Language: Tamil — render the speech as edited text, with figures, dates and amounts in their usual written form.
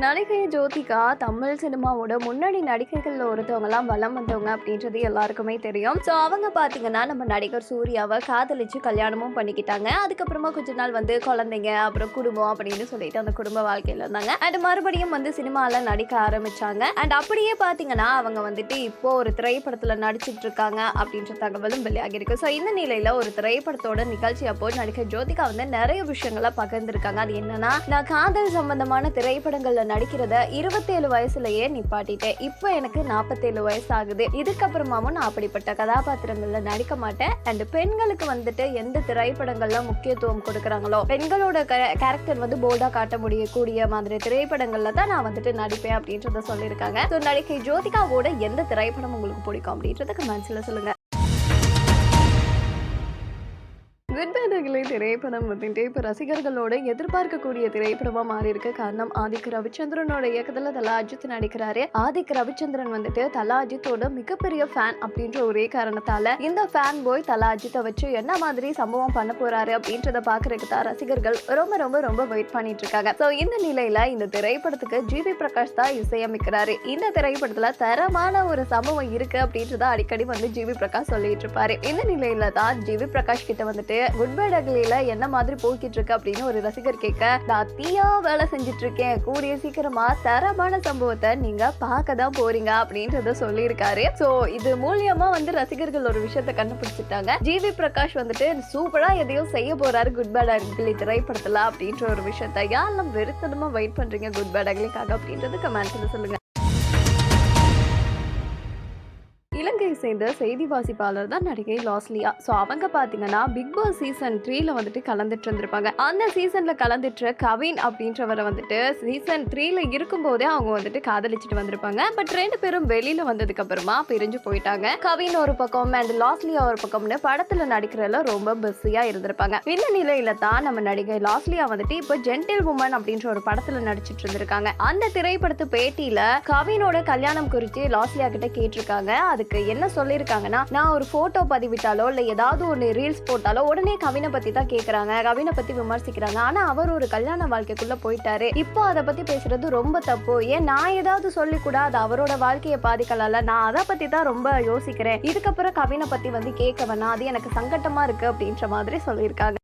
நடிகை ஜோதிகா தமிழ் சினிமாவோட முன்னணி நடிகைகள்ல ஒருத்தவங்கலாம் வலம் வந்தவங்க அப்படின்றது எல்லாருக்குமே தெரியும். ஸோ அவங்க பார்த்தீங்கன்னா நம்ம நடிகர் சூர்யாவை காதலிச்சு கல்யாணமும் பண்ணிக்கிட்டாங்க. அதுக்கப்புறமா கொஞ்ச நாள் வந்து குழந்தைங்க அப்புறம் குடும்பம் அப்படின்னு சொல்லிட்டு அந்த குடும்ப வாழ்க்கையில இருந்தாங்க. அண்ட் மறுபடியும் வந்து சினிமால நடிக்க ஆரம்பிச்சாங்க. அண்ட் அப்படியே பார்த்தீங்கன்னா அவங்க வந்துட்டு இப்போ ஒரு திரைப்படத்துல நடிச்சிட்டு இருக்காங்க அப்படின்ற தகவலும் வெளியாகி இருக்கு. ஸோ இந்த நிலையில ஒரு திரைப்படத்தோட நிகழ்ச்சி அப்போ நடிகர் ஜோதிகா வந்து நிறைய விஷயங்களை பகிர்ந்திருக்காங்க. அது என்னன்னா, நான் காதல் சம்பந்தமான திரைப்படங்கள்ல நடிக்கிறத 27 வயசுலயே நிப்பாட்டிட்டேன். இப்போ எனக்கு 47 வயசு ஆகுது. இதுக்கப்புறமாவும் நான் அப்படிப்பட்ட கதாபாத்திரங்கள்ல நடிக்க மாட்டேன். அண்ட் பெண்களுக்கு வந்துட்டு எந்த திரைப்படங்கள்ல முக்கியத்துவம் கொடுக்குறாங்களோ, பெண்களோட கேரக்டர் வந்து போல்டா காட்ட முடியக்கூடிய மாதிரி திரைப்படங்கள்ல தான் நான் வந்துட்டு நடிப்பேன் அப்படின்றத சொல்லியிருக்காங்க. ஸோ நடிகை ஜோதிகாவோட எந்த திரைப்படம் உங்களுக்கு பிடிக்கும் அப்படின்றத கமெண்ட்ஸ்ல சொல்லுங்க. குட்பேடகிளி திரைப்படம் வந்துட்டு இப்போ ரசிகர்களோட எதிர்பார்க்கக்கூடிய திரைப்படமா மாறி இருக்கு. காரணம், ஆதிக் ரவிச்சந்திரனோட இயக்கத்துல தலா அஜித் நடிக்கிறாரு. ஆதிக் ரவிச்சந்திரன் வந்துட்டு தலா அஜித்தோட மிகப்பெரிய ஃபேன் அப்படின்ற ஒரே காரணத்தால இந்த ஃபேன் போய் தலா அஜித்தை வச்சு என்ன மாதிரி சம்பவம் பண்ண போறாரு அப்படின்றத பாக்குறதுக்கு தான் ரசிகர்கள் ரொம்ப ரொம்ப ரொம்ப வெயிட் பண்ணிட்டு இருக்காங்க. ஸோ இந்த நிலையில இந்த திரைப்படத்துக்கு ஜிவி பிரகாஷ் தான் இசையமைக்கிறாரு. இந்த திரைப்படத்துல தரமான ஒரு சம்பவம் இருக்கு அப்படின்றத அடிக்கடி வந்து ஜிவி பிரகாஷ் சொல்லிட்டு இருப்பாரு. இந்த நிலையில தான் ஜிவி பிரகாஷ் கிட்ட வந்துட்டு குட் பை டக்லில என்ன மாதிரி போய்கிட்டு இருக்கு அப்படின்னு ஒரு ரசிகர் கேட்க, நான் தீயா வேலை செஞ்சுட்டு இருக்கேன், கூடிய சீக்கிரமா தரமான சம்பவத்தை நீங்க பார்க்க தான் போறீங்க அப்படின்றத சொல்லியிருக்காரு. சோ இது மூலியமா வந்து ரசிகர்கள் ஒரு விஷயத்த கண்டுபிடிச்சிட்டாங்க. ஜிவி பிரகாஷ் வந்துட்டு சூப்பரா எதையும் செய்ய போறாரு குட் பை டக்லி திரைப்படத்துல அப்படின்ற ஒரு விஷயத்த யாரெல்லாம் வெறுத்தனமா வெயிட் பண்றீங்க குட் பை டக்லிக்காக அப்படின்றது கமெண்ட்ஸ்ல சொல்லுங்க. இலங்கையை சேர்ந்த செய்தி வாசிப்பாளர் தான் நடிகை லாஸ்லியா. ஸோ அவங்க பார்த்தீங்கன்னா பிக் பாஸ் சீசன் 3ல வந்துட்டு கலந்துட்டு இருந்திருப்பாங்க. அந்த சீசன்ல கலந்துட்டு கவின் அப்படின்றவரை வந்துட்டு சீசன் 3ல இருக்கும்போதே அவங்க வந்துட்டு காதலிச்சுட்டு வந்திருப்பாங்க. பட் ரெண்டு பேரும் வெளியில வந்ததுக்கு அப்புறமா பிரிஞ்சு போயிட்டாங்க. கவின் ஒரு பக்கம் அண்ட் லாஸ்லியா ஒரு பக்கம்னு படத்துல நடிக்கிறதுல ரொம்ப பிஸியா இருந்திருப்பாங்க. இந்த நிலையில தான் நம்ம நடிகை லாஸ்லியா வந்துட்டு இப்போ ஜென்டில் உமன் அப்படின்ற ஒரு படத்துல நடிச்சிட்டு இருந்திருக்காங்க. அந்த திரைப்படத்து பேட்டியில கவினோட கல்யாணம் குறித்து லாஸ்லியா கிட்ட கேட்டிருக்காங்க. அதுக்கு என்ன சொல்லிருக்காங்கன்னா, நான் ஒரு போட்டோ பதிவிட்டாலோ இல்ல ஏதாவது ஒரு ரீல்ஸ் போட்டாலோ உடனே கவினை பத்தி தான் கேக்குறாங்க, கவினை பத்தி விமர்சிக்கிறாங்க. ஆனா அவர் ஒரு கல்யாண வாழ்க்கைக்குள்ள போயிட்டாரு. இப்போ அதை பத்தி பேசுறது ரொம்ப தப்பு. ஏன் நான் ஏதாவது சொல்லி கூட அது அவரோட வாழ்க்கையை பாதிக்கலாம்ல. நான் அதை பத்தி தான் ரொம்ப யோசிக்கிறேன். இதுக்கப்புறம் கவினை பத்தி வந்து கேட்க வேணாம், அது எனக்கு சங்கட்டமா இருக்கு அப்படின்ற மாதிரி சொல்லியிருக்காங்க.